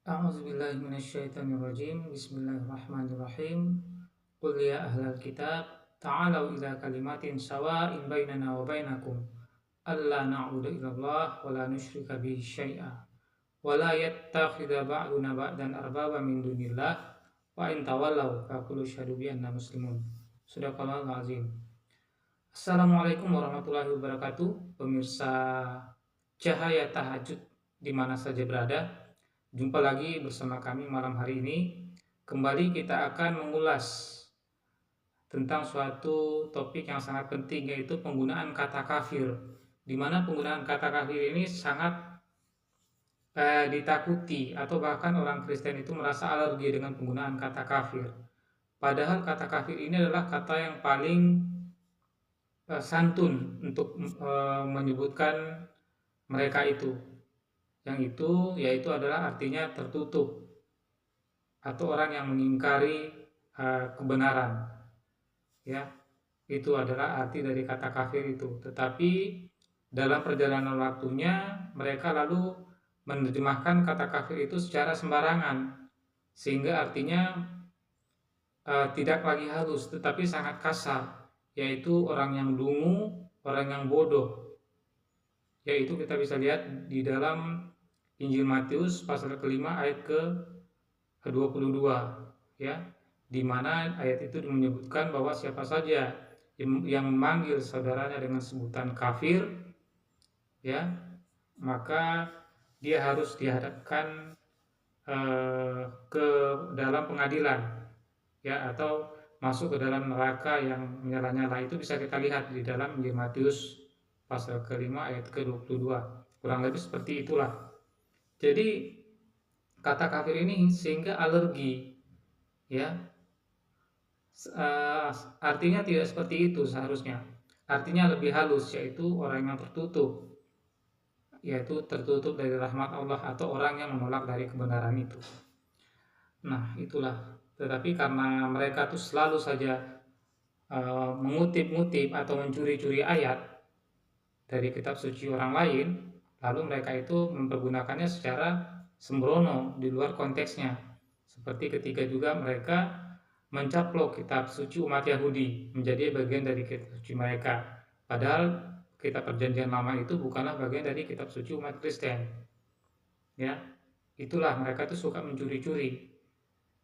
A'udzubillahi minasyaitonirrajim. Bismillahirrahmanirrahim. Qul ya ahlal kitab ta'alau ila kalimatin sawa'in bainana wa bainakum alla na'budu illallah wa la nusyrika bihi syai'a wa la yattakhidha ba'duna ba'dan arbaba min dunillah wa in tawallaw faqulu syahadu bi anna muslimun. Shadaqallahul azim. Assalamualaikum warahmatullahi wabarakatuh. Pemirsa Cahaya Tahajud di mana saja berada, jumpa lagi bersama kami malam hari ini. Kembali kita akan mengulas tentang suatu topik yang sangat penting, yaitu penggunaan kata kafir. Di mana penggunaan kata kafir ini sangat ditakuti, atau bahkan orang Kristen itu merasa alergi dengan penggunaan kata kafir. Padahal kata kafir ini adalah kata yang paling santun untuk menyebutkan mereka itu. Yang itu yaitu adalah artinya tertutup, atau orang yang mengingkari kebenaran. Ya, itu adalah arti dari kata kafir itu. Tetapi dalam perjalanan waktunya mereka lalu menerjemahkan kata kafir itu secara sembarangan, sehingga artinya tidak lagi halus tetapi sangat kasar, yaitu orang yang dungu, orang yang bodoh. Yaitu kita bisa lihat di dalam Injil Matius pasal kelima ayat ke-22, ya, di mana ayat itu menyebutkan bahwa siapa saja yang memanggil saudaranya dengan sebutan kafir, ya, maka dia harus dihadapkan ke dalam pengadilan, ya, atau masuk ke dalam neraka yang menyala-nyala. Itu bisa kita lihat di dalam Injil Matius pasal kelima ayat ke-22. Kurang lebih seperti itulah. Jadi kata kafir ini sehingga alergi, ya. Artinya tidak seperti itu seharusnya. Artinya lebih halus, yaitu orang yang tertutup, yaitu tertutup dari rahmat Allah, atau orang yang menolak dari kebenaran itu. Nah, itulah. Tetapi karena mereka tuh selalu saja mengutip-ngutip atau mencuri-curi ayat dari kitab suci orang lain, lalu mereka itu mempergunakannya secara sembrono di luar konteksnya. Seperti ketika juga mereka mencaplok kitab suci umat Yahudi menjadi bagian dari kitab suci mereka, padahal kitab perjanjian lama itu bukanlah bagian dari kitab suci umat Kristen. Ya, itulah, mereka tuh suka mencuri-curi.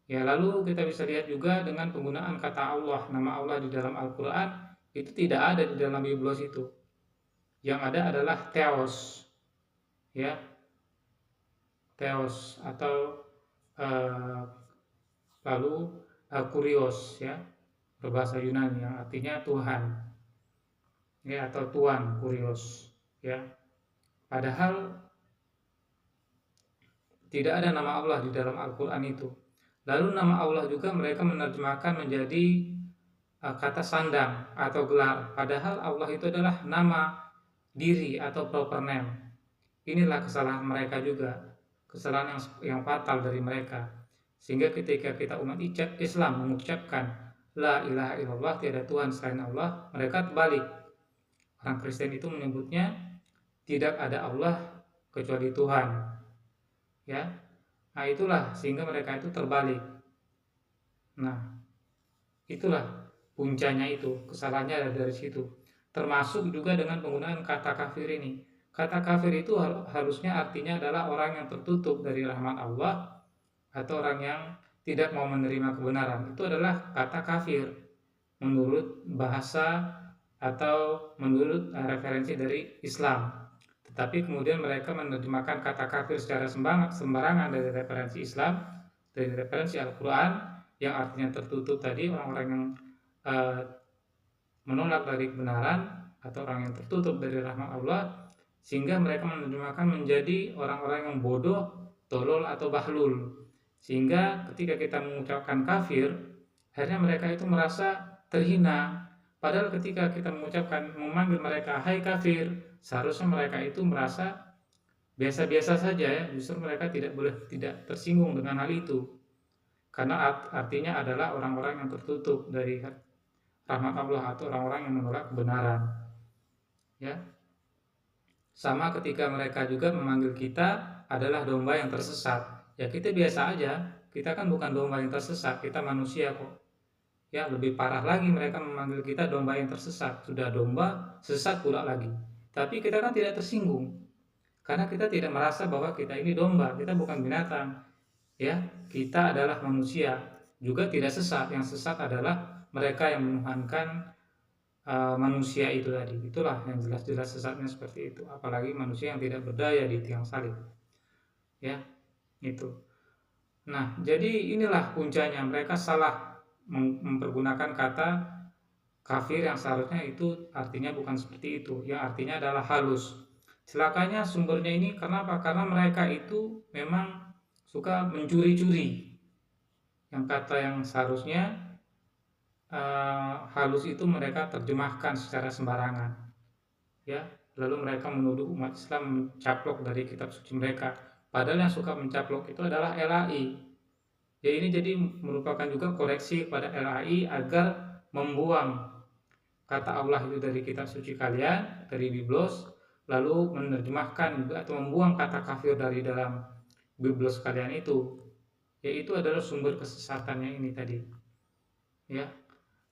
Ya, lalu kita bisa lihat juga dengan penggunaan kata Allah, nama Allah di dalam Al-Quran itu tidak ada di dalam Biblos itu. Yang ada adalah Theos, ya, Theos, atau lalu Kurios, ya, berbahasa Yunani yang artinya Tuhan, ya, atau Tuan, Kurios, ya. Padahal tidak ada nama Allah di dalam Al-Quran itu. Lalu nama Allah juga mereka menerjemahkan menjadi kata sandang atau gelar, padahal Allah itu adalah nama diri atau proper name. Inilah kesalahan mereka juga, kesalahan yang fatal dari mereka. Sehingga ketika kita umat Islam mengucapkan la ilaha illallah, tiada Tuhan selain Allah, mereka terbalik. Orang Kristen itu menyebutnya tidak ada Allah kecuali Tuhan, ya. Nah, itulah sehingga mereka itu terbalik. Nah, itulah puncanya, itu kesalahannya ada dari situ. Termasuk juga dengan penggunaan kata kafir ini. Kata kafir itu harusnya artinya adalah orang yang tertutup dari rahmat Allah, atau orang yang tidak mau menerima kebenaran. Itu adalah kata kafir menurut bahasa atau menurut referensi dari Islam. Tetapi kemudian mereka menerjemahkan kata kafir secara sembarangan dari referensi Islam, dari referensi Al-Quran, yang artinya tertutup tadi, orang-orang yang menolak dari kebenaran, atau orang yang tertutup dari rahmat Allah, sehingga mereka menerjemahkan menjadi orang-orang yang bodoh, tolol, atau bahlul. Sehingga ketika kita mengucapkan kafir, akhirnya mereka itu merasa terhina. Padahal ketika kita memanggil mereka hai kafir, seharusnya mereka itu merasa biasa-biasa saja, ya. Justru mereka tidak tersinggung dengan hal itu, karena artinya adalah orang-orang yang tertutup dari rahmat Allah, atau orang-orang yang menolak kebenaran, ya. Sama ketika mereka juga memanggil kita adalah domba yang tersesat, Ya kita biasa aja, kita kan bukan domba yang tersesat, kita manusia kok. Ya lebih parah lagi mereka memanggil kita domba yang tersesat. Sudah domba, sesat pula lagi. Tapi kita kan tidak tersinggung, karena kita tidak merasa bahwa kita ini domba, kita bukan binatang. Ya, kita adalah manusia, juga tidak sesat. Yang sesat adalah mereka yang menuhankan manusia itu tadi. Itulah yang jelas-jelas sesatnya seperti itu. Apalagi manusia yang tidak berdaya di tiang salib. Ya, itu. Nah, jadi inilah puncanya, mereka salah mempergunakan kata kafir yang seharusnya itu artinya bukan seperti itu, yang artinya adalah halus. Celakanya sumbernya ini kenapa? Karena mereka itu memang suka mencuri-curi yang kata yang seharusnya halus itu mereka terjemahkan secara sembarangan, ya. Lalu mereka menuduh umat Islam mencaplok dari kitab suci mereka, padahal yang suka mencaplok itu adalah LAI. Ya, ini jadi merupakan juga koreksi kepada LAI agar membuang kata Allah itu dari kitab suci kalian, dari Biblos, lalu menerjemahkan juga atau membuang kata kafir dari dalam Biblos kalian itu. Yaitu adalah sumber kesesatannya ini tadi. Ya.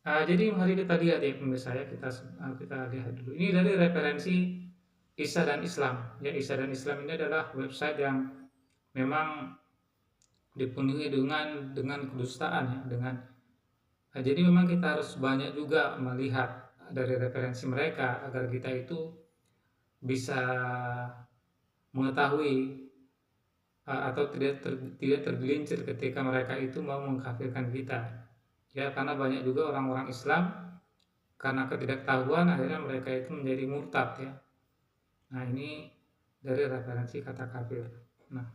Jadi mari kita lihat ya pemirsa ya, kita lihat dulu. Ini dari referensi Isa dan Islam. Ya, Isa dan Islam ini adalah website yang memang dipenuhi dengan kedustaan ya, jadi memang kita harus banyak juga melihat dari referensi mereka agar kita itu bisa mengetahui atau tidak tergelincir ketika mereka itu mau mengkafirkan kita. Ya, karena banyak juga orang-orang Islam karena ketidaktahuan akhirnya mereka itu menjadi murtad ya. Nah, ini dari referensi kata kafir. Nah,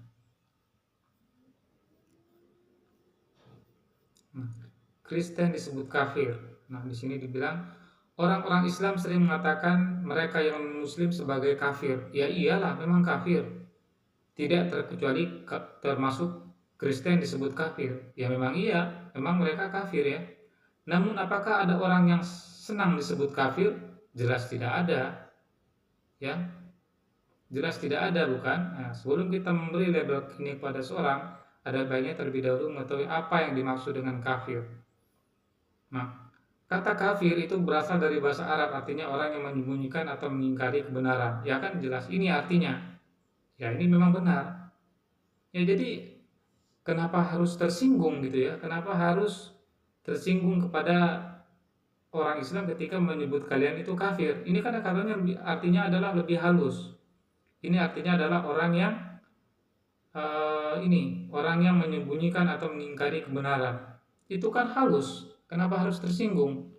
Kristen disebut kafir. Nah, di sini dibilang orang-orang Islam sering mengatakan mereka yang Muslim sebagai kafir. Ya iyalah, memang kafir. Tidak terkecuali termasuk Kristen disebut kafir. Ya memang iya, memang mereka kafir ya. Namun apakah ada orang yang senang disebut kafir? Jelas tidak ada. Ya, jelas tidak ada, bukan? Nah, sebelum kita memberi label ini kepada seorang, ada baiknya terlebih dahulu mengetahui apa yang dimaksud dengan kafir. Nah, kata kafir itu berasal dari bahasa Arab, artinya orang yang menyembunyikan atau mengingkari kebenaran. Ya kan jelas ini artinya. Ya ini memang benar. Ya jadi kenapa harus tersinggung gitu ya? Kenapa harus tersinggung kepada orang Islam ketika menyebut kalian itu kafir? Ini karena katanya artinya adalah lebih halus. Ini artinya adalah orang yang orang yang menyembunyikan atau mengingkari kebenaran. Itu kan halus. Kenapa harus tersinggung?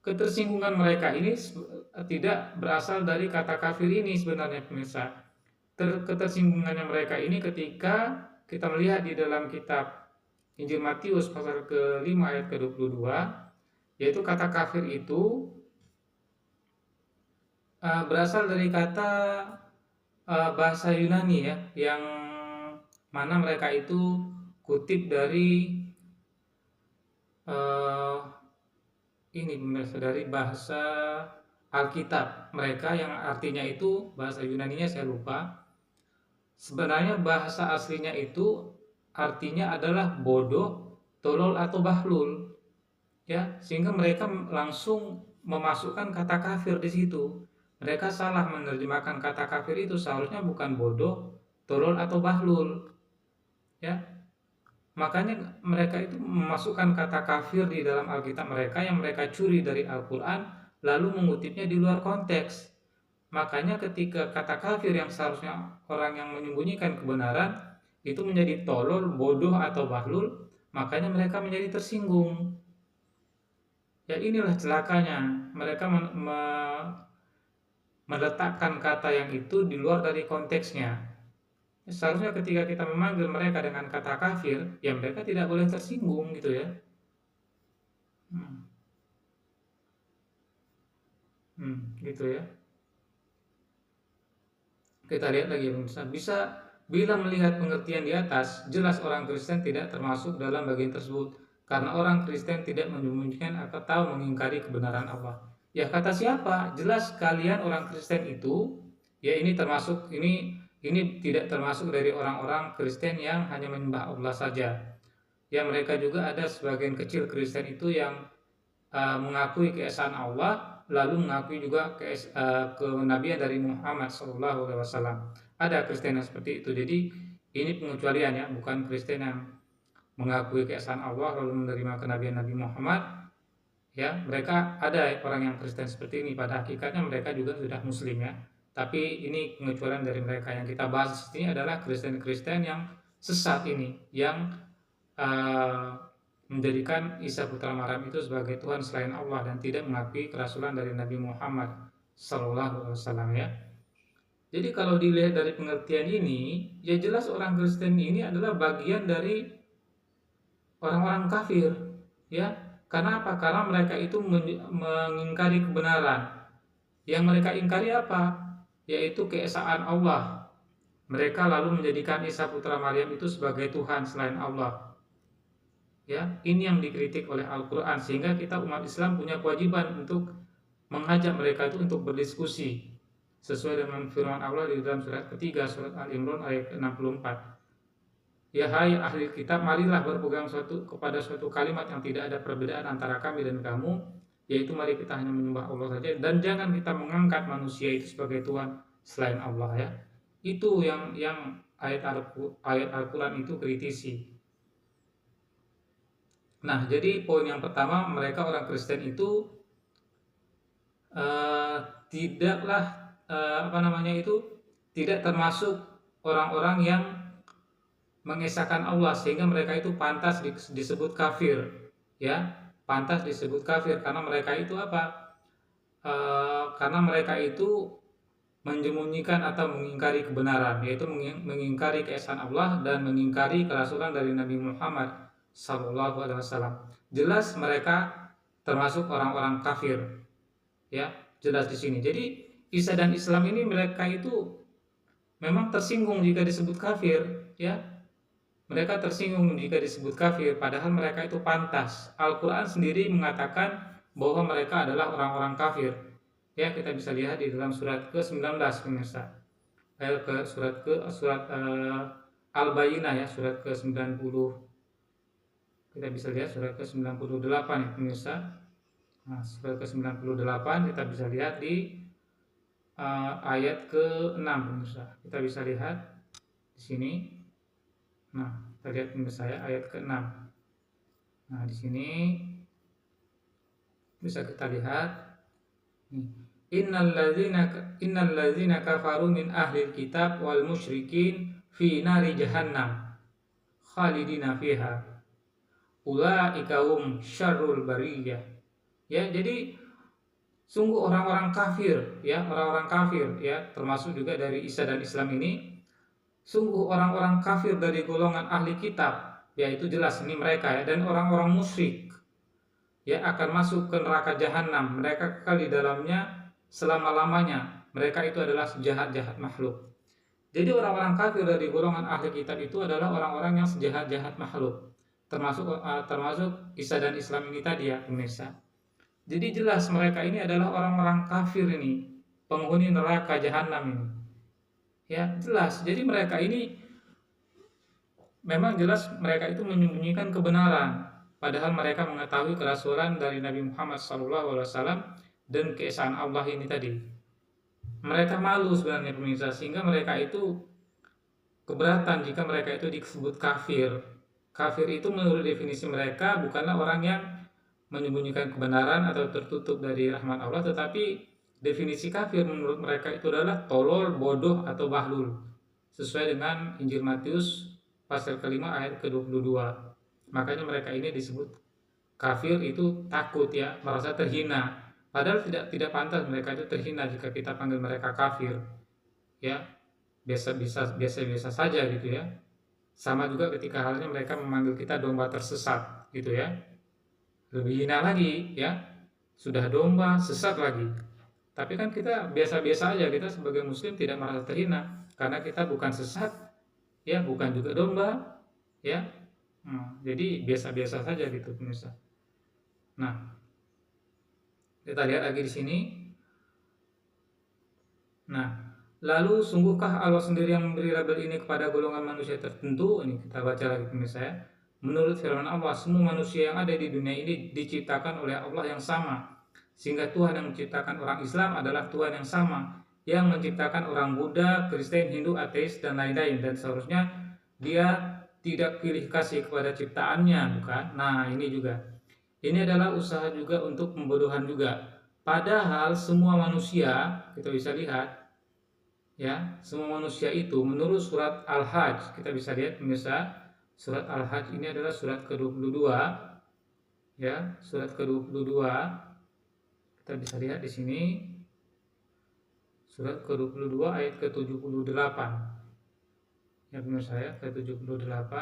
Ketersinggungan mereka ini tidak berasal dari kata kafir ini sebenarnya pemirsa. Ketersinggungannya mereka ini ketika kita melihat di dalam kitab Injil Matius pasal ke-5 ayat ke-22, yaitu kata kafir itu berasal dari kata bahasa Yunani ya, yang mana mereka itu kutip dari ini pemirsa, dari bahasa Alkitab mereka yang artinya itu bahasa Yunaninya saya lupa. Sebenarnya bahasa aslinya itu artinya adalah bodoh, tolol atau bahlul. Ya, sehingga mereka langsung memasukkan kata kafir di situ. Mereka salah menerjemahkan kata kafir itu, seharusnya bukan bodoh, tolol atau bahlul. Ya. Makanya mereka itu memasukkan kata kafir di dalam Alkitab mereka yang mereka curi dari Al-Quran, lalu mengutipnya di luar konteks. Makanya ketika kata kafir yang seharusnya orang yang menyembunyikan kebenaran itu menjadi tolol, bodoh atau bahlul, makanya mereka menjadi tersinggung. Ya inilah celakanya, mereka meletakkan kata yang itu di luar dari konteksnya. Seharusnya ketika kita memanggil mereka dengan kata kafir, ya mereka tidak boleh tersinggung gitu ya. Gitu ya. Kita lihat lagi bisa bila melihat pengertian di atas, jelas orang Kristen tidak termasuk dalam bagian tersebut, karena orang Kristen tidak menyembunyikan atau mengingkari kebenaran Allah. Ya kata siapa? Jelas kalian orang Kristen itu, ya ini termasuk ini ini tidak termasuk dari orang-orang Kristen yang hanya menyembah Allah saja. Ya, mereka juga ada sebagian kecil Kristen itu yang mengakui keesaan Allah, lalu mengakui juga kenabian dari Muhammad SAW. Ada Kristen yang seperti itu. Jadi ini pengecualian ya, bukan Kristen yang mengakui keesaan Allah lalu menerima kenabian Nabi Muhammad. Ya, mereka ada orang yang Kristen seperti ini. Pada hakikatnya mereka juga sudah Muslim ya. Tapi ini pengecualian dari mereka. Yang kita bahas di sini adalah Kristen-Kristen yang sesat ini, yang menjadikan Isa putra Maryam itu sebagai Tuhan selain Allah dan tidak mengakui kerasulan dari Nabi Muhammad Sallallahu Alaihi Wasallam ya. Jadi kalau dilihat dari pengertian ini, ya jelas orang Kristen ini adalah bagian dari orang-orang kafir, ya. Karena apa? Karena mereka itu mengingkari kebenaran. Yang mereka ingkari apa? Yaitu keesaan Allah. Mereka lalu menjadikan Isa putra Maryam itu sebagai Tuhan selain Allah. Ya, ini yang dikritik oleh Al-Qur'an, sehingga kita umat Islam punya kewajiban untuk mengajak mereka itu untuk berdiskusi sesuai dengan firman Allah di dalam surat ketiga surat Al-Imran ayat 64. Ya hai ahli kitab, marilah berpegang kepada suatu kalimat yang tidak ada perbedaan antara kami dan kamu, yaitu mari kita hanya menyembah Allah saja dan jangan kita mengangkat manusia itu sebagai Tuhan selain Allah ya. Itu yang ayat Al-Qur'an itu kritisi. Nah, jadi poin yang pertama, mereka orang Kristen itu tidaklah tidak termasuk orang-orang yang mengesahkan Allah, sehingga mereka itu pantas disebut kafir ya, pantas disebut kafir karena mereka itu apa? Karena mereka itu menyembunyikan atau mengingkari kebenaran, yaitu mengingkari keesaan Allah dan mengingkari kerasulan dari Nabi Muhammad Sallallahu Alaihi Wasallam. Jelas mereka termasuk orang-orang kafir ya, jelas di sini. Jadi Isa dan Islam ini mereka itu memang tersinggung jika disebut kafir ya. Mereka tersinggung jika disebut kafir, padahal mereka itu pantas. Al-Quran sendiri mengatakan bahwa mereka adalah orang-orang kafir. Ya, kita bisa lihat di dalam surat ke-19 pemirsa. Surat Al-Bayyinah ya, surat ke-90. Kita bisa lihat surat ke-98 ya pemirsa. Nah, surat ke-98 kita bisa lihat di ayat ke-6 pemirsa. Kita bisa lihat di sini. Nah, kita lihat pemirsa ya, ayat ke-6. Nah, di sini bisa kita lihat. Innal ladzina kafaru min ahlil kitab wal musyrikin fi nari jahannam khalidina fiha ulaika hum syarrul bariyah. Ya, jadi sungguh orang-orang kafir ya, orang-orang kafir ya, termasuk juga dari Isa dan Islam ini, sungguh orang-orang kafir dari golongan ahli kitab, yaitu jelas ini mereka ya, dan orang-orang musyrik ya akan masuk ke neraka jahanam, mereka kekal di dalamnya selama-lamanya. Mereka itu adalah sejahat-jahat makhluk. Jadi orang-orang kafir dari golongan ahli kitab itu adalah orang-orang yang sejahat-jahat makhluk, termasuk Isa dan Islam ini tadi ya pemirsa. Jadi jelas mereka ini adalah orang-orang kafir ini, penghuni neraka jahanam ini. Ya, jelas. Jadi mereka ini memang jelas mereka itu menyembunyikan kebenaran, padahal mereka mengetahui kerasulan dari Nabi Muhammad SAW dan keesaan Allah ini tadi. Mereka malu sebenarnya pemirsa, sehingga mereka itu keberatan jika mereka itu disebut kafir. Kafir itu menurut definisi mereka bukanlah orang yang menyembunyikan kebenaran atau tertutup dari rahmat Allah, tetapi definisi kafir menurut mereka itu adalah tolol, bodoh, atau bahlul, sesuai dengan Injil Matius pasal kelima ayat ke-22. Makanya mereka ini disebut kafir, itu takut ya, merasa terhina. Padahal tidak pantas mereka itu terhina jika kita panggil mereka kafir. Ya, biasa saja gitu ya. Sama juga ketika halnya mereka memanggil kita domba tersesat gitu ya. Lebih hina lagi ya, sudah domba sesat lagi. Tapi kan kita biasa-biasa aja, kita sebagai muslim tidak merasa terhina karena kita bukan sesat ya, bukan juga domba ya. Jadi biasa-biasa saja gitu pemirsa. Nah, kita lihat lagi di sini. Nah, Lalu sungguhkah Allah sendiri yang memberi label ini kepada golongan manusia tertentu? Ini kita baca lagi pemirsa ya. Menurut firman Allah, semua manusia yang ada di dunia ini diciptakan oleh Allah yang sama. Sehingga Tuhan yang menciptakan orang Islam adalah Tuhan yang sama, yang menciptakan orang Buddha, Kristen, Hindu, ateis, dan lain-lain. Dan seharusnya dia tidak pilih kasih kepada ciptaannya, bukan? Nah, ini juga. Ini adalah usaha juga untuk pembodohan juga. Padahal semua manusia, kita bisa lihat, ya, semua manusia itu menurut surat Al-Hajj, kita bisa lihat pemirsa, surat Al-Hajj ini adalah surat ke-22, ya, surat ke-22. Kita bisa lihat di sini surat ke-22 ayat ke-78. Ya pemirsa ya, ke-78.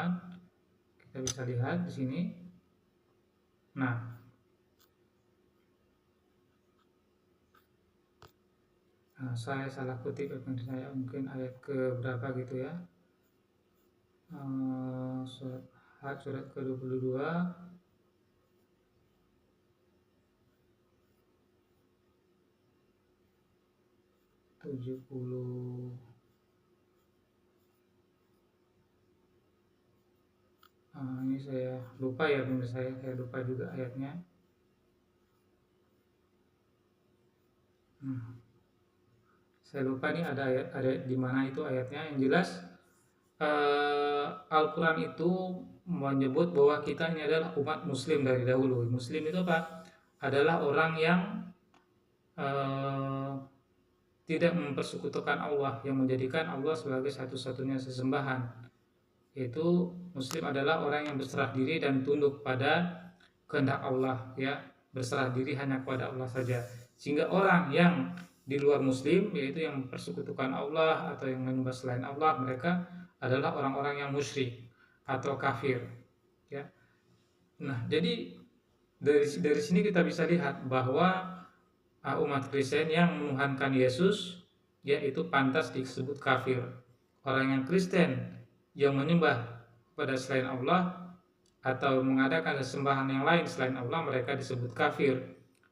Kita bisa lihat di sini. Nah, saya salah kutip ya pemirsa ya, mungkin ayat ke berapa gitu ya. Surat Hajj surat ke-22 70. Ini saya lupa ya pemirsa ya, saya lupa juga ayatnya. Saya lupa nih ada di mana itu ayatnya. Yang jelas Al-Quran itu menyebut bahwa kita ini adalah umat muslim dari dahulu. Muslim itu apa? Adalah orang yang tidak mempersekutukan Allah, yang menjadikan Allah sebagai satu-satunya sesembahan. Yaitu muslim adalah orang yang berserah diri dan tunduk pada kehendak Allah, ya, berserah diri hanya kepada Allah saja. Sehingga orang yang di luar muslim, yaitu yang mempersekutukan Allah atau yang menyembah selain Allah, mereka adalah orang-orang yang musyrik atau kafir, ya. Nah, jadi dari sini kita bisa lihat bahwa umat Kristen yang menuhankan Yesus, yaitu pantas disebut kafir. Orang yang Kristen yang menyembah pada selain Allah atau mengadakan sesembahan yang lain selain Allah, mereka disebut kafir.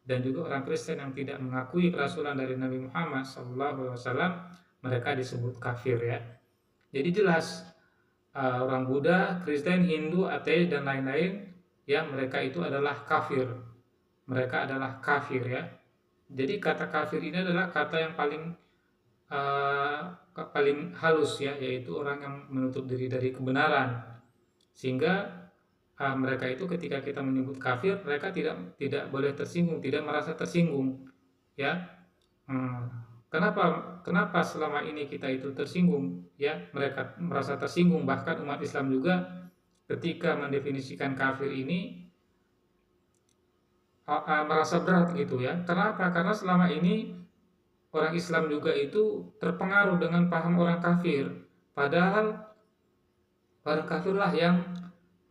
Dan juga orang Kristen yang tidak mengakui kerasulan dari Nabi Muhammad SAW, mereka disebut kafir, ya. Jadi jelas orang Buddha, Kristen, Hindu, ateis dan lain-lain, ya, mereka itu adalah kafir. Mereka adalah kafir, ya. Jadi kata kafir ini adalah kata yang paling halus, ya, yaitu orang yang menutup diri dari kebenaran. Sehingga mereka itu ketika kita menyebut kafir, mereka tidak boleh tersinggung, tidak merasa tersinggung, ya. Kenapa selama ini kita itu tersinggung, ya, mereka merasa tersinggung. Bahkan umat Islam juga ketika mendefinisikan kafir ini merasa berat gitu, ya. Kenapa? Karena selama ini orang Islam juga itu terpengaruh dengan paham orang kafir. Padahal orang kafirlah yang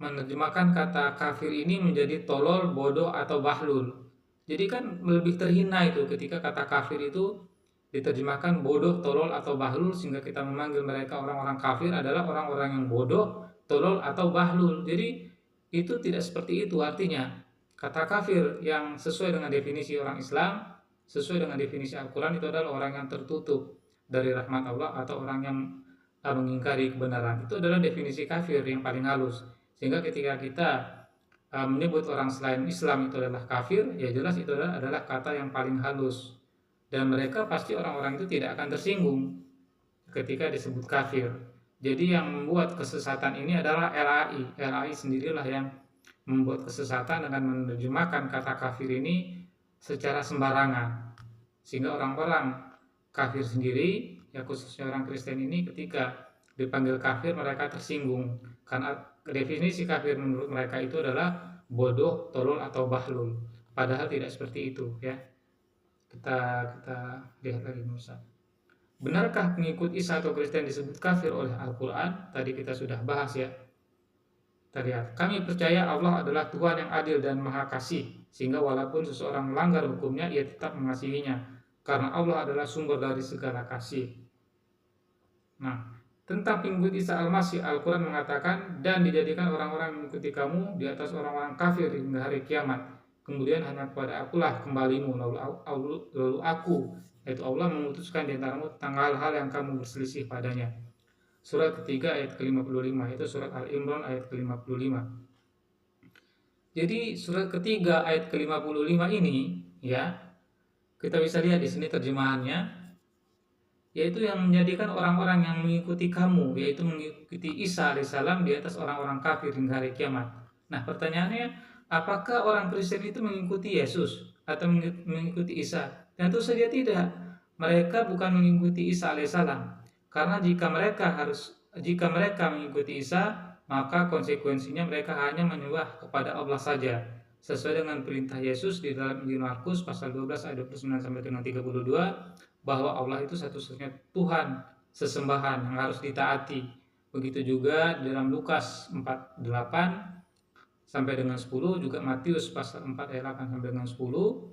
menerjemahkan kata kafir ini menjadi tolol, bodoh, atau bahlul. Jadi kan lebih terhina itu ketika kata kafir itu diterjemahkan bodoh, tolol, atau bahlul, sehingga kita memanggil mereka orang-orang kafir adalah orang-orang yang bodoh, tolol, atau bahlul. Jadi itu tidak seperti itu artinya. Kata kafir yang sesuai dengan definisi orang Islam, sesuai dengan definisi Al-Quran, itu adalah orang yang tertutup dari rahmat Allah atau orang yang mengingkari kebenaran. Itu adalah definisi kafir yang paling halus. Sehingga ketika kita menyebut orang selain Islam itu adalah kafir, ya jelas itu adalah kata yang paling halus. Dan mereka pasti orang-orang itu tidak akan tersinggung ketika disebut kafir. Jadi yang membuat kesesatan ini adalah LAI. LAI sendirilah yang membuat kesesatan dengan menerjemahkan kata kafir ini secara sembarangan. Sehingga orang-orang kafir sendiri, ya khususnya orang Kristen ini, ketika dipanggil kafir mereka tersinggung. Karena definisi kafir menurut mereka itu adalah bodoh, tolol, atau bahlul. Padahal tidak seperti itu, ya. Kita lihat lagi Musa. Benarkah pengikut Isa atau Kristen disebut kafir oleh Al-Quran? Tadi kita sudah bahas, ya. Kita lihat. Kami percaya Allah adalah Tuhan yang adil dan maha kasih, sehingga walaupun seseorang melanggar hukumnya, ia tetap mengasihinya, karena Allah adalah sumber dari segala kasih. Nah, tentang pengikut Isa Al-Masih, Al-Quran mengatakan, dan dijadikan orang-orang mengikuti kamu di atas orang-orang kafir hingga hari kiamat. Kemudian hanya kepada akulah kembalimu, lalu aku yaitu Allah memutuskan di antaramu tentang hal-hal yang kamu berselisih padanya. Surat ketiga ayat ke-55, itu surat Al-Imran ayat ke-55. Jadi surat ketiga ayat ke-55 ini, ya, kita bisa lihat di sini terjemahannya, yaitu yang menjadikan orang-orang yang mengikuti kamu, yaitu mengikuti Isa alaihissalam di atas orang-orang kafir hingga hari kiamat. Nah, pertanyaannya, apakah orang Kristen itu mengikuti Yesus atau mengikuti Isa? Tentu saja tidak. Mereka bukan mengikuti Isa alaihissalam, karena jika mereka mengikuti Isa, maka konsekuensinya mereka hanya menyembah kepada Allah saja, sesuai dengan perintah Yesus di dalam Injil Markus pasal 12 ayat 29 sampai dengan 32, bahwa Allah itu satu-satunya Tuhan sesembahan yang harus ditaati. Begitu juga dalam Lukas 4:8 sampai dengan 10, juga Matius pasal 4 ayat 8 sampai dengan 10.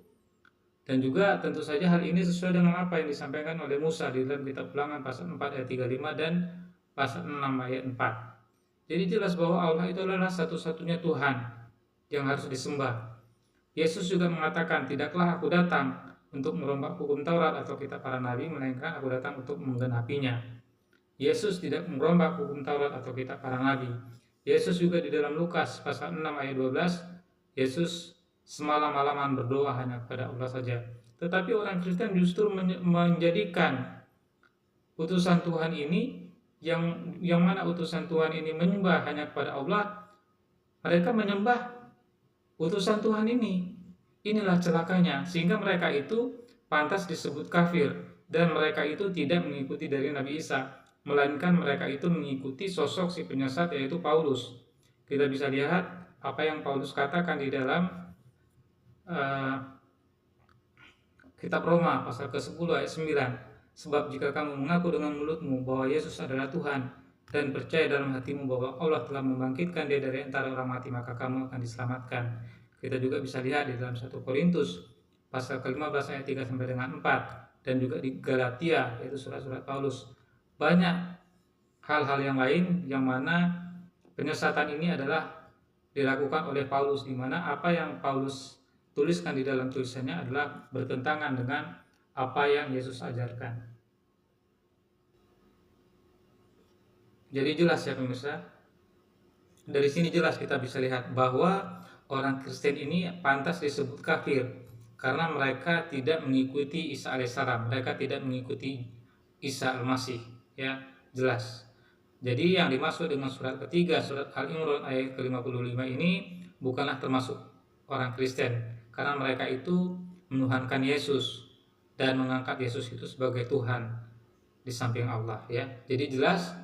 Dan juga tentu saja hal ini sesuai dengan apa yang disampaikan oleh Musa di dalam kitab Ulangan pasal 4 ayat 35 dan pasal 6 ayat 4. Jadi jelas bahwa Allah itu adalah satu-satunya Tuhan yang harus disembah. Yesus juga mengatakan, tidaklah aku datang untuk merombak hukum Taurat atau kitab para nabi, melainkan aku datang untuk menggenapinya. Yesus tidak merombak hukum Taurat atau kitab para nabi. Yesus juga di dalam Lukas pasal 6 ayat 12, Yesus semalam-malaman berdoa hanya kepada Allah saja. Tetapi orang Kristen justru menjadikan utusan Tuhan ini, yang mana utusan Tuhan ini menyembah hanya kepada Allah, mereka menyembah utusan Tuhan ini. Inilah celakanya, sehingga mereka itu pantas disebut kafir, dan mereka itu tidak mengikuti dari Nabi Isa, melainkan mereka itu mengikuti sosok si penyesat, yaitu Paulus. Kita bisa lihat apa yang Paulus katakan di dalam kitab Roma pasal ke-10 ayat 9. Sebab jika kamu mengaku dengan mulutmu bahwa Yesus adalah Tuhan, dan percaya dalam hatimu bahwa Allah telah membangkitkan Dia dari antara orang mati, maka kamu akan diselamatkan. Kita juga bisa lihat di dalam 1 Korintus pasal ke-15 ayat 3 sampai dengan 4, dan juga di Galatia, yaitu surat-surat Paulus. Banyak hal-hal yang lain yang mana penyesatan ini adalah dilakukan oleh Paulus, di mana apa yang Paulus tuliskan di dalam tulisannya adalah bertentangan dengan apa yang Yesus ajarkan. Jadi jelas ya pemirsa, dari sini jelas kita bisa lihat bahwa orang Kristen ini pantas disebut kafir karena mereka tidak mengikuti Isa alaihissalam, mereka tidak mengikuti Isa al-Masih, ya, jelas. Jadi yang dimaksud dengan surat ketiga, surat Al-Imran ayat ke-55 ini bukanlah termasuk orang Kristen, karena mereka itu menuhankan Yesus dan mengangkat Yesus itu sebagai Tuhan di samping Allah, ya. Jadi jelas,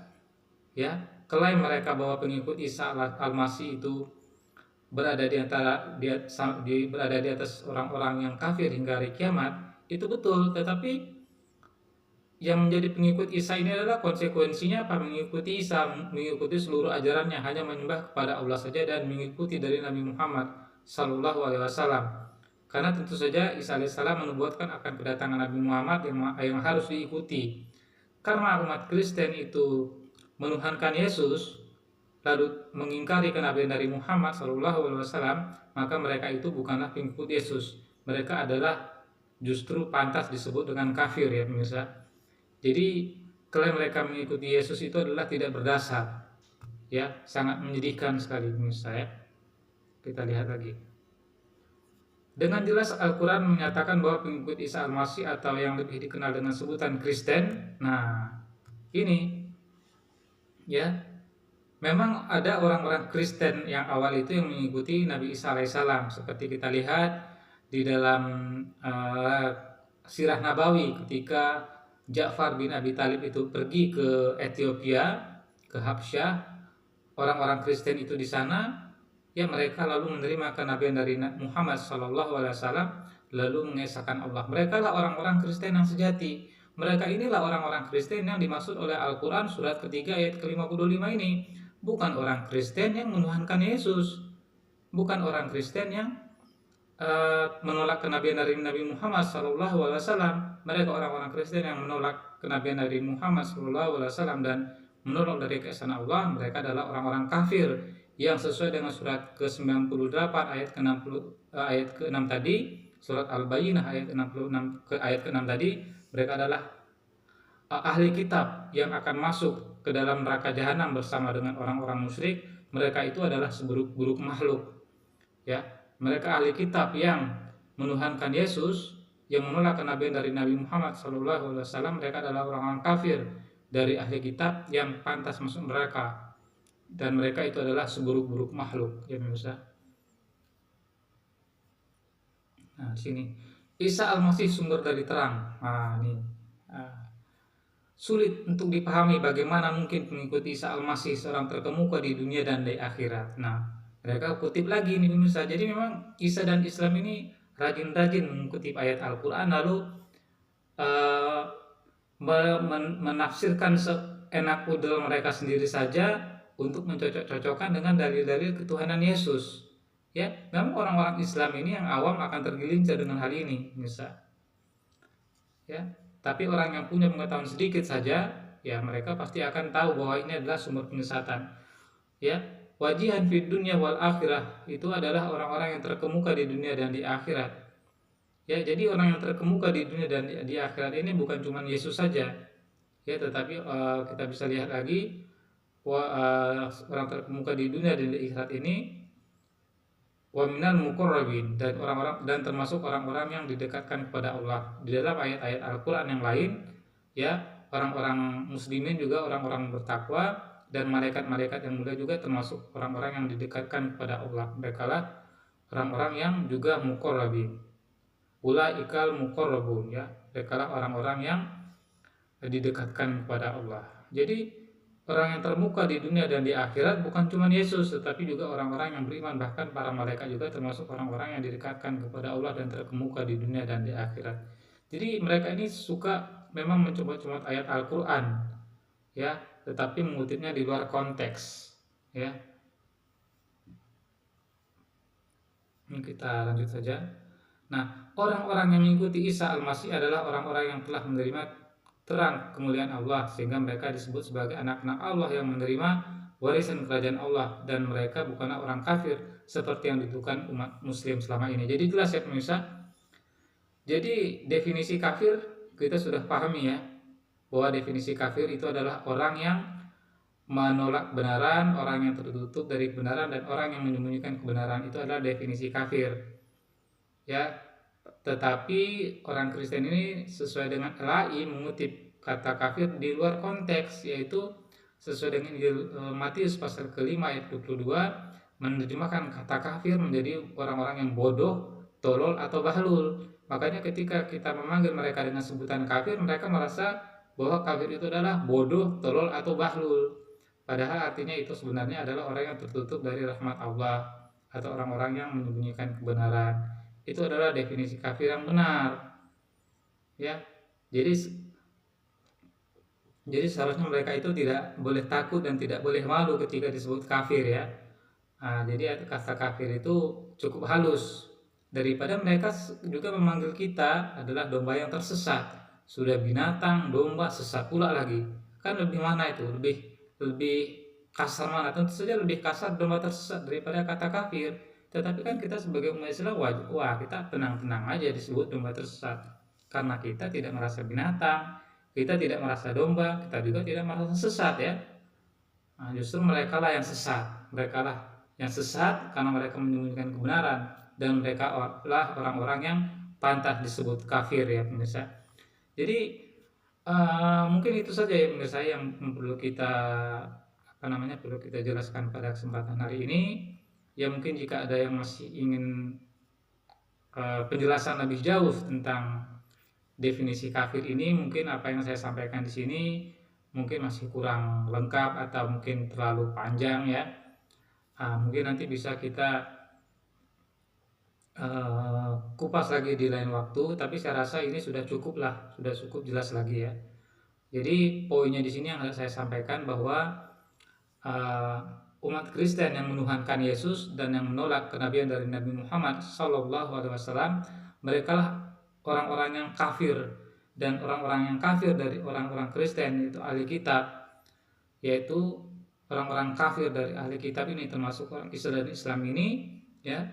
ya, klaim mereka bahwa pengikut Isa al-Masih itu berada di atas orang-orang yang kafir hingga hari kiamat, itu betul. Tetapi yang menjadi pengikut Isa ini adalah konsekuensinya apa? Mengikuti Isa, mengikuti seluruh ajarannya, hanya menyembah kepada Allah saja dan mengikuti dari Nabi Muhammad Sallallahu Alaihi Wasallam. Karena tentu saja Isa alaihissalam menubuatkan akan kedatangan Nabi Muhammad yang harus diikuti. Karena umat Kristen itu menuhankan Yesus, lalu mengingkari kenabian dari Muhammad Sallallahu Alaihi Wasallam, maka mereka itu bukanlah pengikut Yesus. Mereka adalah justru pantas disebut dengan kafir, ya pemirsa. Jadi klaim mereka mengikuti Yesus itu adalah tidak berdasar, ya, sangat menyedihkan sekali pemirsa, ya. Kita lihat lagi. Dengan jelas Al-Quran menyatakan bahwa pengikut Isa al-Masih atau yang lebih dikenal dengan sebutan Kristen. Nah, ini, ya, memang ada orang-orang Kristen yang awal itu yang mengikuti Nabi Isa alaihissalam, seperti kita lihat di dalam Sirah Nabawi ketika Ja'far bin Abi Thalib itu pergi ke Ethiopia, ke Habsyah. Orang-orang Kristen itu di sana, ya, mereka lalu menerima kenabian dari Muhammad SAW, lalu mengesahkan Allah. Mereka lah orang-orang Kristen yang sejati. Mereka inilah orang-orang Kristen yang dimaksud oleh Al-Quran surat ketiga ayat ke-55 ini. Bukan orang Kristen yang menuhankan Yesus, bukan orang Kristen yang menolak kenabian dari Nabi Muhammad SAW. Mereka orang-orang Kristen yang menolak kenabian dari Muhammad SAW dan menolak dari keesaan Allah. Mereka adalah orang-orang kafir yang sesuai dengan surat ke-98 ayat ke-6 tadi, surat Al-Bayyinah ayat 66 ke ayat ke-6 tadi, mereka adalah ahli kitab yang akan masuk ke dalam neraka jahanam bersama dengan orang-orang musyrik. Mereka itu adalah seburuk-buruk makhluk, ya. Mereka ahli kitab yang menuhankan Yesus, yang menolak kenabian dari Nabi Muhammad SAW. Mereka adalah orang-orang kafir dari ahli kitab yang pantas masuk neraka, dan mereka itu adalah seburuk-buruk makhluk, ya pemirsa. Nah, di sini Isa Al-Masih sumber dari terang. Nah, ini sulit untuk dipahami bagaimana mungkin pengikut Isa Al-Masih seorang terkemuka di dunia dan di akhirat. Nah, mereka kutip lagi ini pemirsa. Jadi memang Isa dan Islam ini rajin-rajin mengutip ayat Al-Quran, lalu menafsirkan seenak udel mereka sendiri saja untuk mencocok-cocokkan dengan dalil-dalil ketuhanan Yesus. Ya, memang orang-orang Islam ini yang awam akan tergelincir dengan hal ini, pemirsa. Ya, tapi orang yang punya pengetahuan sedikit saja, ya mereka pasti akan tahu bahwa ini adalah sumber penyesatan. Ya, wajihan fid dunya wal akhirah itu adalah orang-orang yang terkemuka di dunia dan di akhirat. Ya, jadi orang yang terkemuka di dunia dan di akhirat ini bukan cuma Yesus saja. Ya, tetapi kita bisa lihat lagi orang terkemuka di dunia dan di akhirat ini wa minal muqarrabin, dan orang-orang dan termasuk orang-orang yang didekatkan kepada Allah. Di dalam ayat-ayat Al-Qur'an yang lain, ya, orang-orang muslimin juga orang-orang bertakwa, dan malaikat-malaikat yang mulia juga termasuk orang-orang yang didekatkan kepada Allah. Merekalah orang-orang yang juga muqarrabin. Ulaikal muqarrabun, ya. Merekalah orang-orang yang didekatkan kepada Allah. Jadi orang yang termuka di dunia dan di akhirat bukan cuma Yesus, tetapi juga orang-orang yang beriman, bahkan para malaikat juga termasuk orang-orang yang didekatkan kepada Allah dan terkemuka di dunia dan di akhirat. Jadi mereka ini suka memang mencoba-coba ayat Al-Quran, ya, tetapi mengutipnya di luar konteks, ya. Ini kita lanjut saja. Nah, orang-orang yang mengikuti Isa Al-Masih adalah orang-orang yang telah menerima terang kemuliaan Allah, sehingga mereka disebut sebagai anak-anak Allah yang menerima warisan kerajaan Allah, dan mereka bukanlah orang kafir seperti yang dituduhkan umat muslim selama ini. Jadi jelas ya pemirsa. Jadi definisi kafir kita sudah pahami ya, bahwa definisi kafir itu adalah orang yang menolak kebenaran, orang yang tertutup dari kebenaran, dan orang yang menyembunyikan kebenaran. Itu adalah definisi kafir, ya. Tetapi orang Kristen ini sesuai dengan LAI mengutip kata kafir di luar konteks, yaitu sesuai dengan Matius pasal ke-5 ayat 22, menerjemahkan kata kafir menjadi orang-orang yang bodoh, tolol, atau bahlul. Makanya ketika kita memanggil mereka dengan sebutan kafir, mereka merasa bahwa kafir itu adalah bodoh, tolol, atau bahlul. Padahal artinya itu sebenarnya adalah orang yang tertutup dari rahmat Allah, atau orang-orang yang menyembunyikan kebenaran. Itu adalah definisi kafir yang benar, ya. Jadi seharusnya mereka itu tidak boleh takut dan tidak boleh malu ketika disebut kafir, ya. Nah, jadi kata kafir itu cukup halus, daripada mereka juga memanggil kita adalah domba yang tersesat. Sudah binatang, domba, sesat pula lagi. Kan lebih mana itu? Lebih kasar mana? Tentu saja lebih kasar domba tersesat daripada kata kafir. Tetapi kan kita sebagai umat Islam, wah kita tenang-tenang aja disebut domba tersesat, karena kita tidak merasa binatang, kita tidak merasa domba, kita juga tidak merasa sesat, ya. Nah, justru mereka lah yang sesat, karena mereka menyembunyikan kebenaran, dan mereka lah orang-orang yang pantas disebut kafir, ya pemirsa. Jadi mungkin itu saja ya pemirsa yang perlu kita jelaskan pada kesempatan hari ini. Ya, mungkin jika ada yang masih ingin penjelasan lebih jauh tentang definisi kafir ini, mungkin apa yang saya sampaikan di sini mungkin masih kurang lengkap atau mungkin terlalu panjang, ya. Mungkin nanti bisa kita kupas lagi di lain waktu, tapi saya rasa ini sudah cukup jelas lagi, ya. Jadi poinnya di sini yang saya sampaikan bahwa umat Kristen yang menuhankan Yesus dan yang menolak kenabian dari Nabi Muhammad SAW, mereka lah orang-orang yang kafir, dan orang-orang yang kafir dari orang-orang Kristen itu ahli kitab, yaitu orang-orang kafir dari ahli kitab ini termasuk orang Islam ini, ya,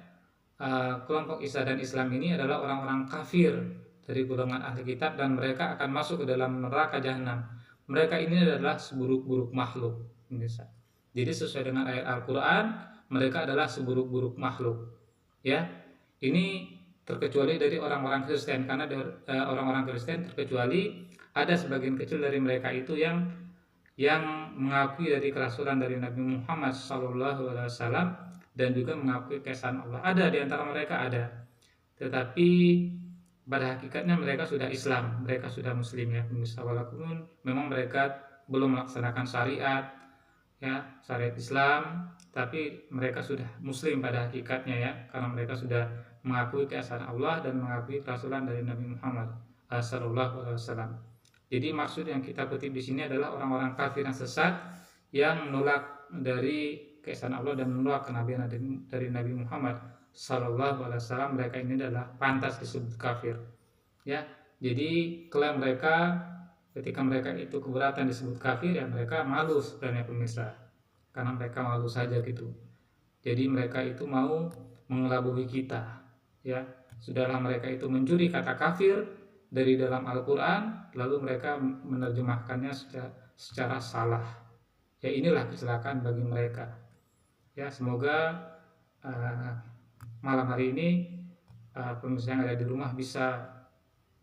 kelompok Isa dan Islam ini adalah orang-orang kafir dari golongan ahli kitab, dan mereka akan masuk ke dalam neraka jahanam. Mereka ini adalah seburuk-buruk makhluk. Jadi sesuai dengan ayat Al-Quran, mereka adalah seburuk-buruk makhluk. Ya, ini terkecuali dari orang-orang Kristen, karena orang-orang Kristen terkecuali ada sebagian kecil dari mereka itu yang mengakui dari kerasulan dari Nabi Muhammad SAW dan juga mengakui keesaan Allah. Ada di antara mereka ada, tetapi pada hakikatnya mereka sudah Islam, mereka sudah Muslim ya. Walaupun memang mereka belum melaksanakan syariat ya, syariat Islam, tapi mereka sudah Muslim pada hakikatnya ya, karena mereka sudah mengakui keesaan Allah dan mengakui kerasulan dari Nabi Muhammad SAW. Jadi maksud yang kita kutip di sini adalah orang-orang kafir yang sesat yang menolak dari keesaan Allah dan menolak kenabian dari Nabi Muhammad SAW. Mereka ini adalah pantas disebut kafir. Ya, jadi klaim mereka ketika mereka itu keberatan disebut kafir, ya mereka malu sebenarnya pemirsa, karena mereka malu saja gitu. Jadi mereka itu mau mengelabui kita, ya. Sudahlah mereka itu mencuri kata kafir dari dalam Al-Quran, lalu mereka menerjemahkannya secara salah. Ya, inilah kecelakaan bagi mereka. Ya, semoga malam hari ini pemirsa yang ada di rumah bisa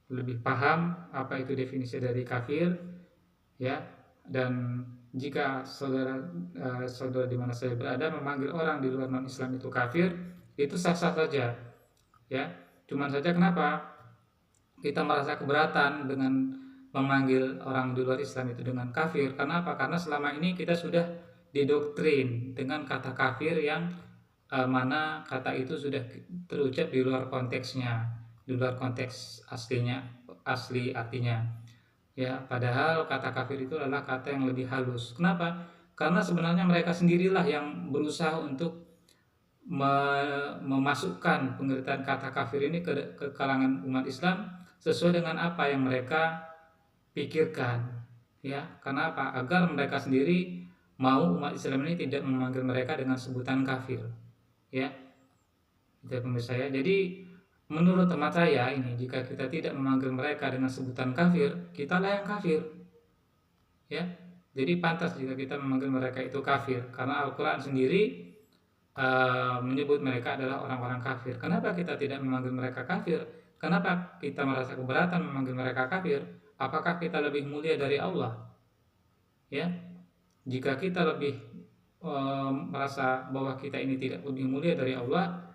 lebih paham apa itu definisi dari kafir, ya. Dan jika saudara di mana saya berada memanggil orang di luar non-Islam itu kafir, itu sah-sah saja, ya. Cuman saja kenapa kita merasa keberatan dengan memanggil orang di luar Islam itu dengan kafir? Karena apa? Karena selama ini kita sudah didoktrin dengan kata kafir yang mana kata itu sudah terucap di luar konteksnya, di luar konteks asli artinya. Ya, padahal kata kafir itu adalah kata yang lebih halus. Kenapa? Karena sebenarnya mereka sendirilah yang berusaha untuk memasukkan pengertian kata kafir ini ke kalangan umat Islam sesuai dengan apa yang mereka pikirkan. Ya, karena apa? Agar mereka sendiri mau umat Islam ini tidak memanggil mereka dengan sebutan kafir. Ya, itu pemirsa ya. Jadi menurut teman saya ini, jika kita tidak memanggil mereka dengan sebutan kafir, kitalah yang kafir. Ya, jadi pantas jika kita memanggil mereka itu kafir, karena Al-Quran sendiri menyebut mereka adalah orang-orang kafir. Kenapa kita tidak memanggil mereka kafir? Kenapa kita merasa keberatan memanggil mereka kafir? Apakah kita lebih mulia dari Allah? Ya, jika kita lebih merasa bahwa kita ini tidak lebih mulia dari Allah,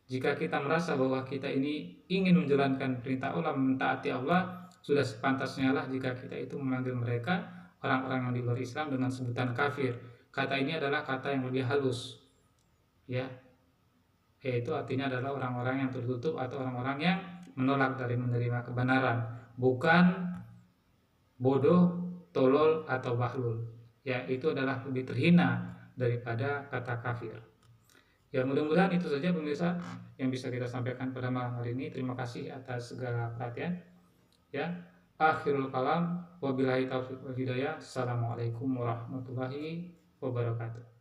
jika kita merasa bahwa kita ini ingin menjalankan perintah Allah, mentaati Allah, sudah sepantasnya lah jika kita itu memanggil mereka orang-orang yang di luar Islam dengan sebutan kafir. Kata ini adalah kata yang lebih halus, ya, yaitu artinya adalah orang-orang yang tertutup atau orang-orang yang menolak dari menerima kebenaran, bukan bodoh, tolol atau bahlul. Ya, itu adalah lebih terhina daripada kata kafir. Ya, mudah-mudahan itu saja pemirsa yang bisa kita sampaikan pada malam hari ini. Terima kasih atas segala perhatian. Ya, akhirul kalam, wabillahi taufiq wal hidayah. Assalamualaikum warahmatullahi wabarakatuh.